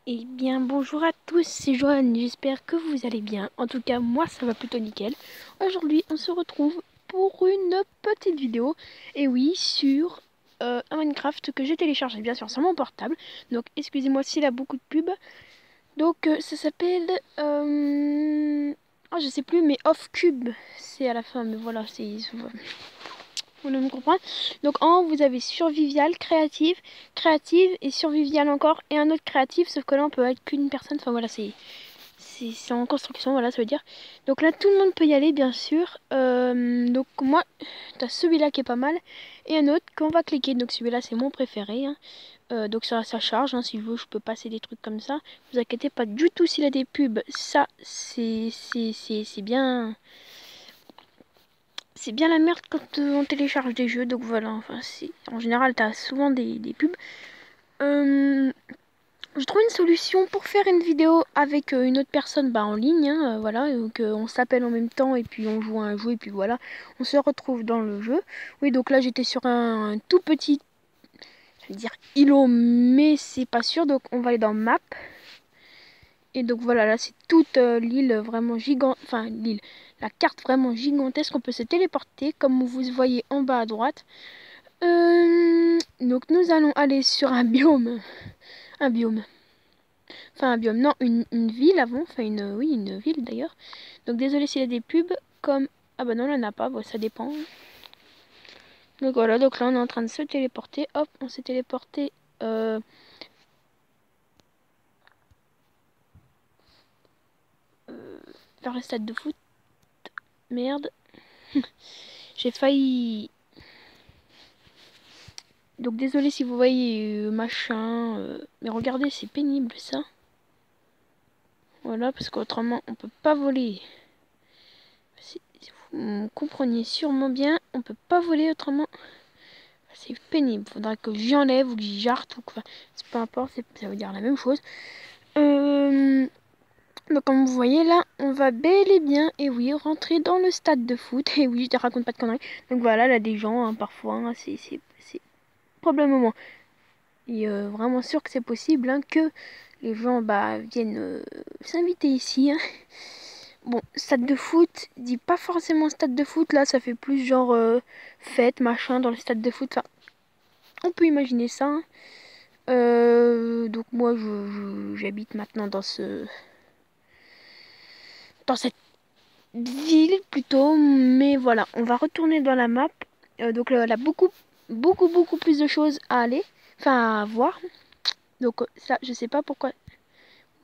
Eh bien, bonjour à tous, c'est Joanne, j'espère que vous allez bien. En tout cas, moi, ça va plutôt nickel. Aujourd'hui, on se retrouve pour une petite vidéo, et oui, sur un Minecraft que j'ai téléchargé, bien sûr, sur mon portable. Donc, excusez-moi s'il a beaucoup de pubs. Donc, ça s'appelle... je sais plus, mais Off Cube, c'est à la fin, mais voilà, c'est... Vous me comprenez. Donc en haut, vous avez survival, créative, créative et survival encore. Et un autre créatif, sauf que là, on peut être qu'une personne. Enfin voilà, c'est en construction, voilà, ça veut dire. Donc là, tout le monde peut y aller, bien sûr. Donc moi, t'as celui-là qui est pas mal. Et un autre qu'on va cliquer. Donc celui-là, c'est mon préféré. Hein. Donc ça charge, hein, si je veux, je peux passer des trucs comme ça. Vous inquiétez pas du tout s'il a des pubs. Ça, c'est bien... C'est bien la merde quand on télécharge des jeux, donc voilà, enfin, en général, t'as souvent des pubs. Je trouve une solution pour faire une vidéo avec une autre personne en ligne, hein, voilà, donc on s'appelle en même temps et puis on joue à un jeu et puis voilà, on se retrouve dans le jeu. Oui, donc là j'étais sur un tout petit, je vais dire îlot, mais c'est pas sûr, donc on va aller dans map. Et donc voilà, là c'est toute l'île vraiment gigante, enfin l'île, la carte vraiment gigantesque, on peut se téléporter comme vous voyez en bas à droite. Donc nous allons aller sur un biome, enfin un biome, non, une ville avant, enfin oui, une ville d'ailleurs. Donc désolé s'il y a des pubs, comme, ah bah non, là n'a pas, bon, ça dépend. Donc voilà, donc là on est en train de se téléporter, hop, on s'est téléporté vers le stade de foot, merde, j'ai failli... Donc désolé si vous voyez machin, mais regardez, c'est pénible ça. Voilà, parce qu'autrement on peut pas voler. Si vous compreniez sûrement bien, on peut pas voler autrement. C'est pénible, faudra que j'enlève ou que j'y jarte ou quoi. C'est peu importe, ça veut dire la même chose. Donc comme vous voyez là, on va bel et bien, et oui, rentrer dans le stade de foot. Et oui, je te raconte pas de conneries. Donc voilà, là des gens, hein, parfois, hein, c'est probablement et vraiment sûr que c'est possible hein, que les gens viennent s'inviter ici. Hein. Bon, stade de foot, dit pas forcément stade de foot, là ça fait plus genre fête, machin, dans le stade de foot. Enfin, on peut imaginer ça. Hein. Donc moi j'habite maintenant dans cette ville plutôt, mais voilà, on va retourner dans la map. Donc là, elle a beaucoup plus de choses à aller, enfin à voir. Donc ça, je sais pas pourquoi.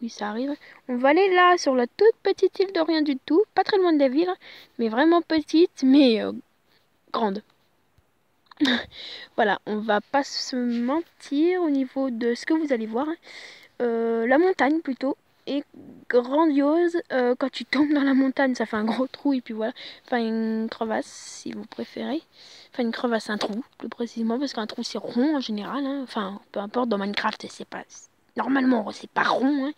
Oui, ça arrive. On va aller là, sur la toute petite île de rien du tout, pas très loin de la ville, mais vraiment petite, mais grande. Voilà, on va pas se mentir au niveau de ce que vous allez voir. La montagne plutôt est grandiose. Quand tu tombes dans la montagne, ça fait un gros trou et puis voilà. Enfin, une crevasse si vous préférez. Enfin, une crevasse, un trou plus précisément, parce qu'un trou c'est rond en général. Hein. Enfin, peu importe, dans Minecraft, c'est pas. Normalement, c'est pas rond. Hein.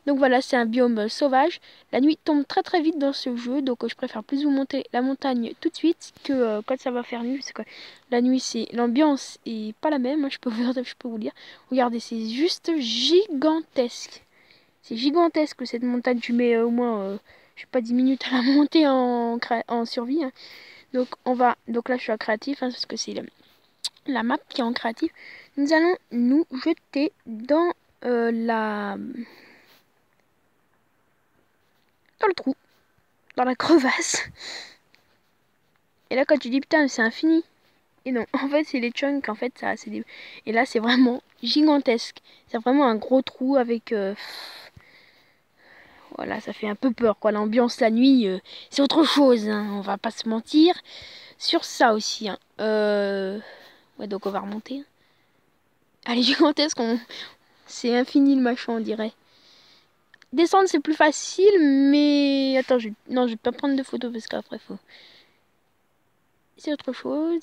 Donc voilà, c'est un biome sauvage. La nuit tombe très vite dans ce jeu, donc je préfère plus vous monter la montagne tout de suite que quand ça va faire nuit, parce que la nuit, c'est l'ambiance est pas la même, hein, je peux vous dire. Regardez, c'est juste gigantesque. C'est gigantesque cette montagne, tu mets au moins, je sais pas, 10 minutes à la monter en survie. Hein. Donc là je suis à créatif, hein, parce que c'est la map qui est en créatif. Nous allons nous jeter dans dans le trou, dans la crevasse. Et là, quand tu dis putain, c'est infini. Et non, en fait, c'est les chunks. En fait, ça, c'est des... Et là, c'est vraiment gigantesque. C'est vraiment un gros trou avec. Voilà, ça fait un peu peur, quoi. L'ambiance la nuit, c'est autre chose. Hein, on va pas se mentir. Sur ça aussi. Hein. Ouais, donc on va remonter. Hein. Elle est gigantesque. C'est infini le machin, on dirait. Descendre, c'est plus facile, mais. Attends, non, je vais pas prendre de photos parce qu'après, faut. C'est autre chose.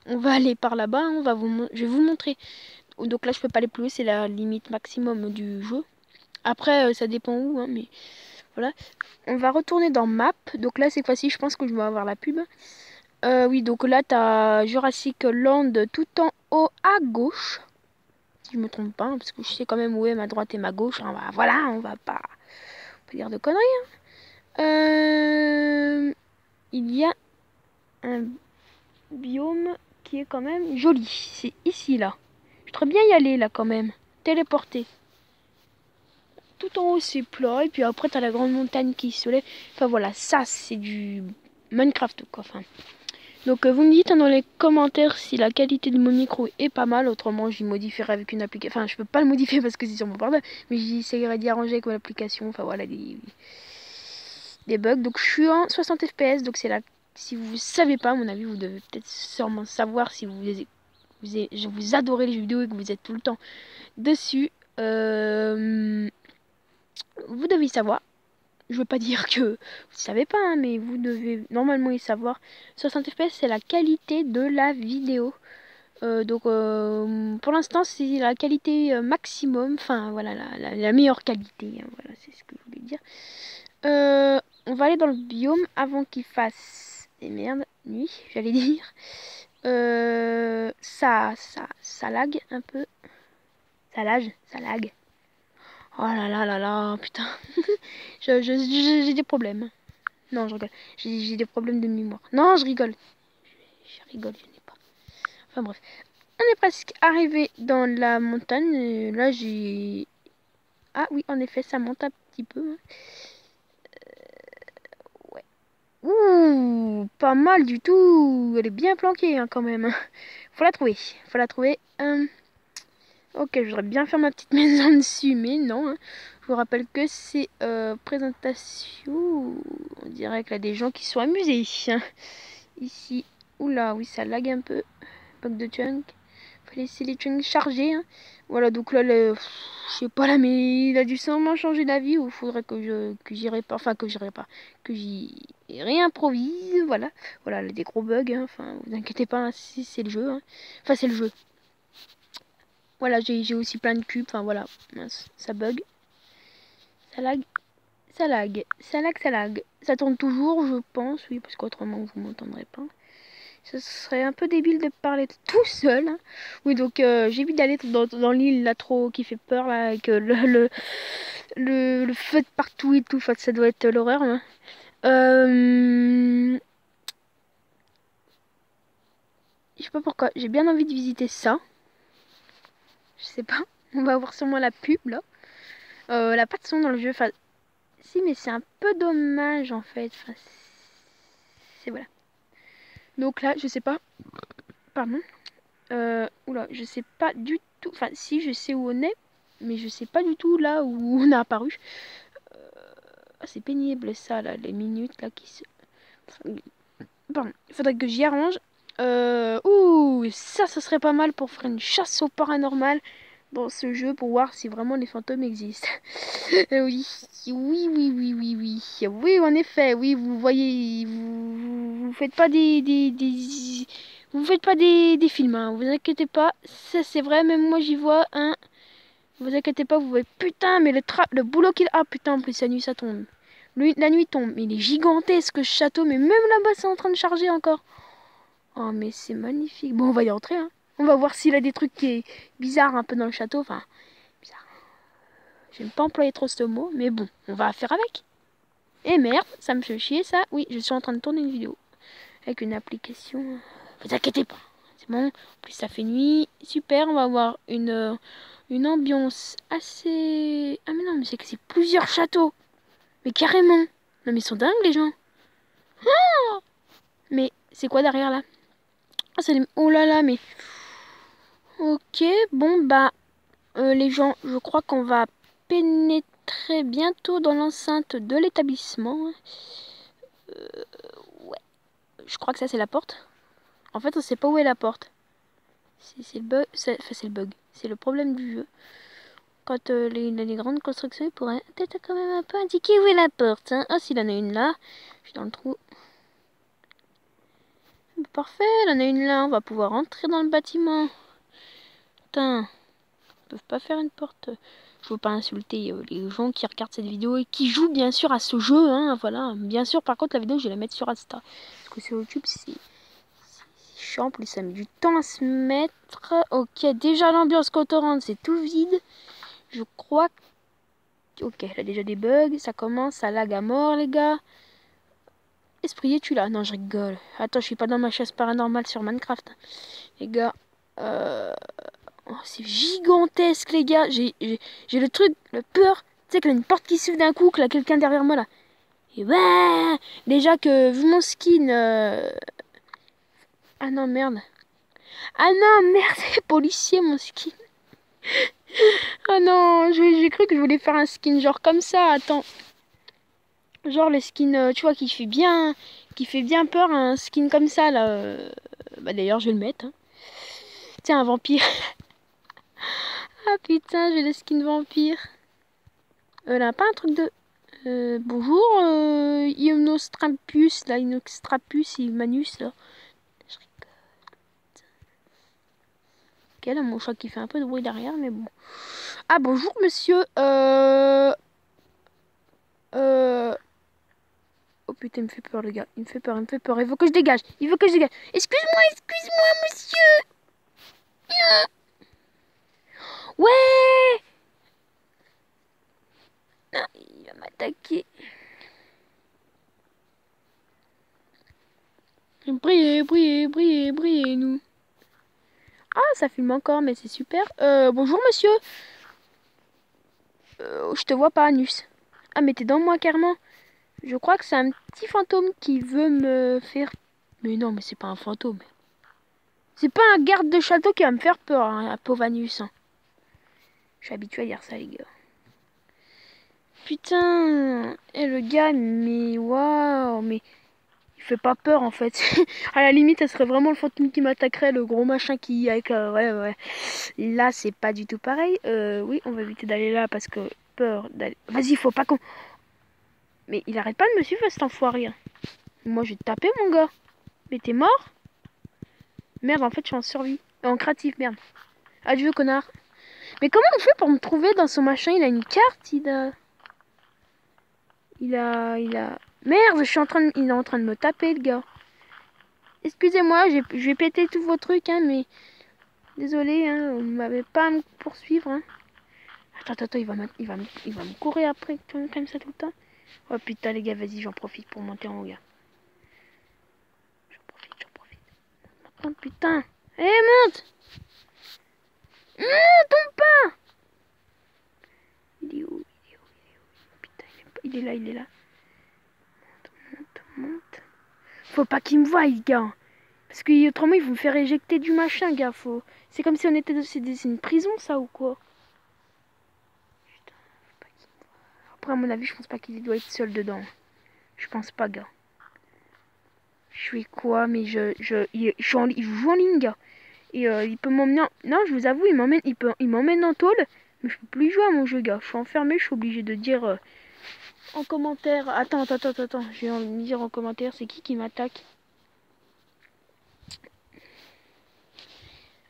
On va aller par là-bas, hein, je vais vous montrer. Donc là, je peux pas aller plus haut, c'est la limite maximum du jeu. Après, ça dépend où, hein, mais voilà. On va retourner dans map. Donc là, cette fois-ci, je pense que je vais avoir la pub. Oui, donc là, t'as Jurassic Land tout en haut à gauche. si je me trompe pas, hein, parce que je sais quand même où est ma droite et ma gauche. Hein, bah, voilà, on va pas dire de conneries. Hein. Il y a un biome qui est quand même joli. C'est ici, là. Je voudrais bien y aller, là, quand même. Téléporter. Tout en haut, c'est plat. Et puis après, t'as la grande montagne qui se lève. Enfin, voilà, ça, c'est du Minecraft, quoi. Enfin, donc, vous me dites hein, dans les commentaires si la qualité de mon micro est pas mal. Autrement, j'y modifierai avec une application. Enfin, je peux pas le modifier parce que c'est sur mon portable. Mais j'essaierai d'y arranger avec mon application. Enfin, voilà, des bugs. Donc, je suis en 60 FPS. Donc, c'est là. Si vous savez pas, à mon avis, vous devez peut-être sûrement savoir si vous adorez les jeux vidéo et que vous êtes tout le temps dessus. Vous devez savoir. Je veux pas dire que vous savez pas, hein, mais vous devez normalement y savoir. 60 FPS, c'est la qualité de la vidéo. Donc, pour l'instant, c'est la qualité maximum. Enfin, voilà, la meilleure qualité. Hein, voilà, c'est ce que je voulais dire. On va aller dans le biome avant qu'il fasse des merdes, nuit, j'allais dire. Ça lag un peu. Ça lag. Oh là là là là, putain. J'ai des problèmes. Non, je rigole. J'ai des problèmes de mémoire. Non, je rigole. Je rigole, je n'ai pas. Enfin bref. On est presque arrivé dans la montagne. Et là, j'ai... Ah oui, en effet, ça monte un petit peu. Ouais. Ouh, pas mal du tout. Elle est bien planquée hein, quand même. Faut la trouver. Faut la trouver. Ok, je voudrais bien faire ma petite maison dessus, mais non. Hein. Je vous rappelle que c'est présentation. On dirait qu'il y a des gens qui sont amusés. Hein. Ici. Oula, oui, ça lag un peu. Pack de chunk. Faut laisser les chunks charger. Hein. Voilà, donc là, je sais pas là, mais il a dû sûrement changer d'avis. Ou faudrait que j'irai pas. Enfin, que j'irai pas. Que j'y réimprovise. Voilà. Voilà, des gros bugs. Hein. Enfin, vous inquiétez pas, hein, si c'est le jeu. Hein. Enfin, c'est le jeu. Voilà, j'ai aussi plein de cubes. Enfin, voilà. Mince, ça bug. Ça lag. Ça lag. Ça lag, ça lag. Ça tourne toujours, je pense. Oui, parce qu'autrement, vous m'entendrez pas. Ce serait un peu débile de parler tout seul. Hein. Oui, donc j'évite d'aller dans l'île là trop qui fait peur là avec le feu de partout et tout. Enfin, ça doit être l'horreur. Hein. Je sais pas pourquoi. J'ai bien envie de visiter ça. Je sais pas. On va voir sûrement la pub là. Elle a pas de son dans le jeu. Enfin, si, mais c'est un peu dommage en fait. Enfin, c'est voilà. Donc là, je sais pas. Pardon. Oula, je sais pas du tout. Enfin, si, je sais où on est, mais je sais pas du tout là où on a apparu. Ah, c'est pénible ça, là, les minutes là qui se. Pardon, il faudrait que j'y arrange. Ouh, ça serait pas mal pour faire une chasse au paranormal dans ce jeu pour voir si vraiment les fantômes existent. Oui, oui, oui, oui, oui, oui. Oui, en effet, oui, vous voyez, vous faites pas vous faites pas des films, hein, vous inquiétez pas, ça c'est vrai, même moi j'y vois, hein. Vous inquiétez pas, vous voyez, putain, mais le boulot qu'il a, putain, en plus la nuit ça tombe. La nuit tombe, mais il est gigantesque ce château, mais même là-bas c'est en train de charger encore. Oh, mais c'est magnifique. Bon, on va y entrer, hein. On va voir s'il a des trucs qui est bizarres un peu dans le château, enfin, bizarre. J'aime pas employer trop ce mot, mais bon, on va faire avec. Et merde, ça me fait chier ça. Oui, je suis en train de tourner une vidéo avec une application. Vous inquiétez pas, c'est bon. En plus, ça fait nuit. Super, on va avoir une ambiance assez... Ah mais non, mais c'est que c'est plusieurs châteaux. Mais carrément. Non mais ils sont dingues les gens. Oh, mais c'est quoi derrière là? Ah, c'est les... Oh là là, mais... Ok, bon bah... les gens, je crois qu'on va pénétrer bientôt dans l'enceinte de l'établissement. Ouais, je crois que ça c'est la porte. En fait, on sait pas où est la porte. C'est le bug, enfin c'est le bug. C'est le problème du jeu. Quand les grandes constructions, ils pourraient peut-être quand même un peu indiquer où est la porte. Hein. Ah, s'il en a une là. Je suis dans le trou. Parfait, il en a une là. On va pouvoir rentrer dans le bâtiment. Putain. Ils peuvent pas faire une porte. Je veux pas insulter les gens qui regardent cette vidéo et qui jouent bien sûr à ce jeu. Hein, voilà. Bien sûr, par contre, la vidéo, je vais la mettre sur Insta. Parce que sur YouTube, c'est chiant. En plus, ça met du temps à se mettre. Ok, déjà l'ambiance quand on rentre, c'est tout vide. Je crois que... Ok, il a déjà des bugs. Ça commence, ça lag à mort, les gars. Esprit, es-tu là? Non, je rigole. Attends, je suis pas dans ma chasse paranormale sur Minecraft. Les gars, oh, c'est gigantesque, les gars. J'ai le truc, le peur. Tu sais qu'il y a une porte qui s'ouvre d'un coup, que là, quelqu'un derrière moi, là. Et ouais, déjà que, vu mon skin... Ah non, merde. Ah non, merde, c'est policier, mon skin. Ah non, j'ai cru que je voulais faire un skin genre comme ça. Attends. Genre le skin, tu vois, qui fait bien peur, un skin comme ça, là. Bah d'ailleurs, je vais le mettre. Hein. Tiens, un vampire. Ah putain, j'ai le skin vampire. Là, pas un truc de... bonjour, Ionostrapus, là, Inostrapus et Manus, là. Je rigole. Ok, là, mon chat qui fait un peu de bruit derrière, mais bon. Ah, bonjour, monsieur. Oh putain, il me fait peur, le gars. Il me fait peur, il me fait peur. Il faut que je dégage. Il faut que je dégage. Excuse-moi, excuse-moi, monsieur. Ouais. Ah, il va m'attaquer. Brillez, brillez, brillez, brillez, nous. Ah, ça filme encore, mais c'est super. Bonjour, monsieur. Je te vois pas, Anus. Ah, mais t'es dans moi, carrément. Je crois que c'est un petit fantôme qui veut me faire... Mais non, mais c'est pas un fantôme. C'est pas un garde de château qui va me faire peur, hein, la pauvre Anus. Hein. Je suis habitué à dire ça, les gars. Putain. Et le gars, mais waouh, mais... Il fait pas peur en fait. À la limite, ça serait vraiment le fantôme qui m'attaquerait, le gros machin qui avec ouais ouais. Là, c'est pas du tout pareil. Oui, on va éviter d'aller là parce que peur d'aller. Vas-y, faut pas qu'on. Mais il arrête pas de me suivre cet enfoiré. Hein. Moi, je vais te taper mon gars. Mais t'es mort? Merde, en fait, je suis en survie. En créatif, merde. Adieu, connard. Mais comment on fait pour me trouver dans son machin? Il a une carte, il a. Merde, je suis en train de... il est en train de me taper, le gars. Excusez-moi, je vais péter tous vos trucs, hein, mais... Désolé, hein, vous m'avez pas à me poursuivre, hein. Attends, il va me courir après, comme ça tout le temps. Oh putain, les gars, vas-y, j'en profite pour monter en haut, gars. J'en profite. Oh putain. Eh, monte! Non, tombe pas! Il est où? Putain, il est là, il est là. Monte. Faut pas qu'il me voie, gars. Parce que autrement, ils vont me faire éjecter du machin, gars. C'est comme si on était... C'est une prison, ça, ou quoi? Putain, faut pas qu'il me voie. Après, à mon avis, je pense pas qu'il doit être seul dedans. Je pense pas, gars. Je fais quoi? Mais il joue en ligne, gars. Et il peut m'emmener... Non, je vous avoue, il m'emmène en tôle. Mais je peux plus jouer à mon jeu, gars. Je suis enfermé, je suis obligé de dire en commentaire... Attends. Je vais en dire en commentaire, c'est qui m'attaque?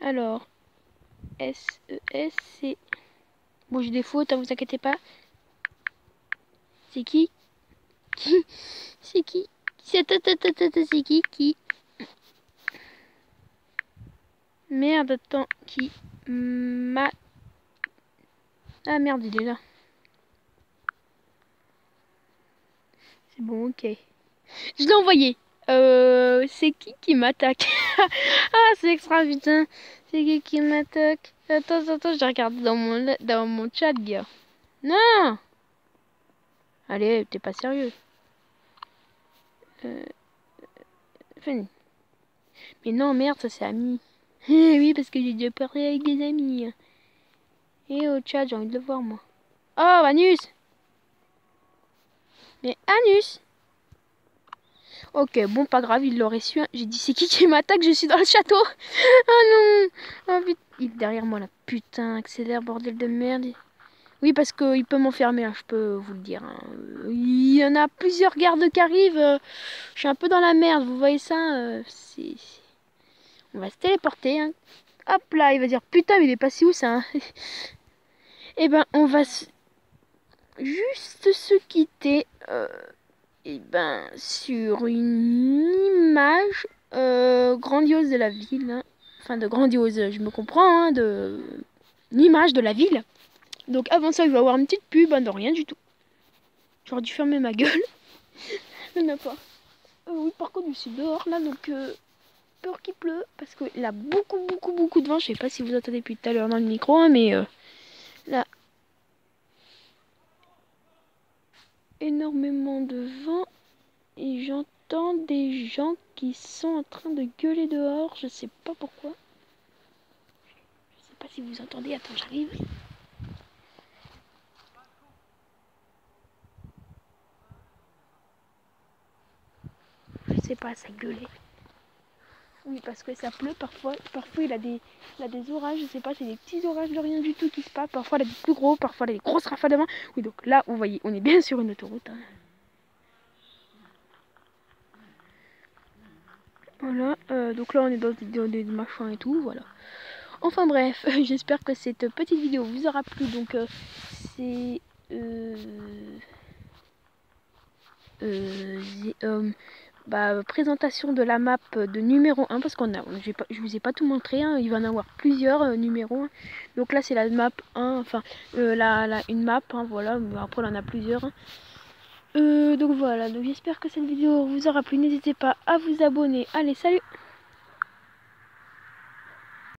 Alors, S-E-S, c'est... Bon, j'ai des fautes, hein, vous inquiétez pas. C'est qui? C'est qui? C'est qui? Merde, attends, qui m'a... Ah merde, il est là. C'est bon, ok. Je l'ai envoyé. C'est qui m'attaque? Ah, c'est extra, putain. C'est qui m'attaque? Attends, je regarde dans mon chat, gars. Non! Allez, t'es pas sérieux. Enfin, mais non, merde, ça c'est ami. Oui, parce que j'ai déjà parlé avec des amis. Et au chat, j'ai envie de le voir, moi. Oh, Anus! Mais Anus! Ok, bon, pas grave, il l'aurait su. Hein. J'ai dit, c'est qui m'attaque? Je suis dans le château. Oh non! Oh putain, il est derrière moi là. Putain, accélère, bordel de merde. Oui, parce qu'il peut m'enfermer, hein, je peux vous le dire. Hein. Il y en a plusieurs gardes qui arrivent. Je suis un peu dans la merde, vous voyez ça? On va se téléporter. Hein. Hop là, il va dire, putain, mais il est passé où ça? Hein. Eh ben, on va juste se quitter. Eh ben, sur une image grandiose de la ville, hein. Enfin de grandiose, je me comprends, hein, de l'image de la ville. Donc avant ça, je vais avoir une petite pub, hein, de rien du tout. J'aurais dû fermer ma gueule. Mais n'a pas. Oui, par contre, je suis dehors là, donc peur qu'il pleut, parce qu'il a beaucoup de vent. Je sais pas si vous entendez depuis tout à l'heure dans le micro, hein, mais là, énormément de vent. Et j'entends des gens qui sont en train de gueuler dehors. Je sais pas pourquoi. Je sais pas si vous entendez. Attends, j'arrive. Je sais pas, ça gueulait. Oui, parce que ça pleut parfois. Parfois, il a des orages. Je sais pas, c'est des petits orages de rien du tout qui se passent. Parfois, il a des plus gros. Parfois, il a des grosses rafales de vent. Oui, donc là, vous voyez, on est bien sur une autoroute, hein. Voilà, donc là on est dans des machins et tout, voilà. Enfin bref, j'espère que cette petite vidéo vous aura plu. Donc c'est présentation de la map de numéro 1, parce je vous ai pas tout montré, hein, il va en avoir plusieurs numéros. Donc là c'est la map 1, enfin une map, hein, voilà, mais après on en a plusieurs, hein. Donc voilà, donc j'espère que cette vidéo vous aura plu, n'hésitez pas à vous abonner. Allez, salut!